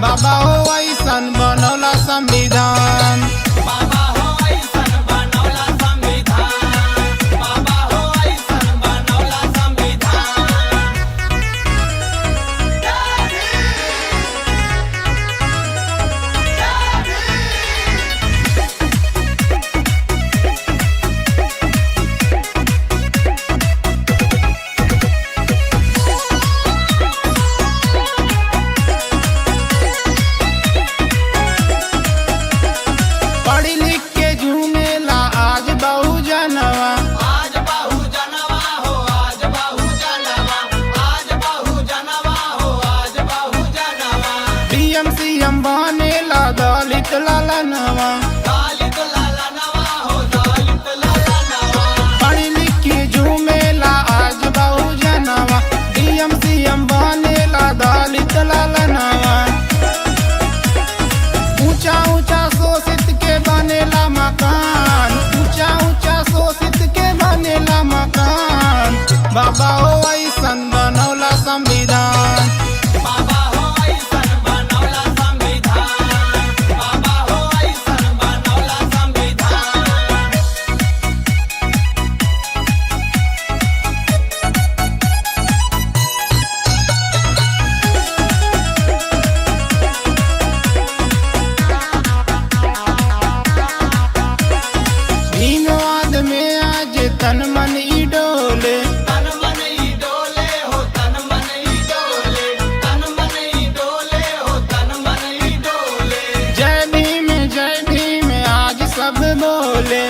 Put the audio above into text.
बाबा हो ऐसन बनौला संविधान। बाबा हो ऐसन बनौला संविधान। बाबा हो ऐसन बनौला संविधान। पढ़ी लिख के झूमेला आज बहुजनवा। आज बहुजनवा हो आज बहुजनवा। आज बहुजनवा हो आज बहुजनवा। पीएम सीएम बनेला दलित लालनवा। दलित लालनवा हो दलित लालनवा। पढ़ी लिख के झूमेला आज बहुजनवा। पीएम सीएम बनेला दलित लालनवा। ऊंचा ऊंचा शोषित के बनेला मकान। ऊंचा ऊंचा शोषित के बनेला मकान। बाबा हो ऐसन बनौला संविधान। बाबा हो ऐसन बनौला संविधान। बाबा हो ऐसन बनौला संविधान। भीमवाद में आज तन मन ई डोले। तन मन ई डोले हो तन मन ई डोले। तन मन ई डोले हो तन मन ई डोले। जय भीम आज सब बोले।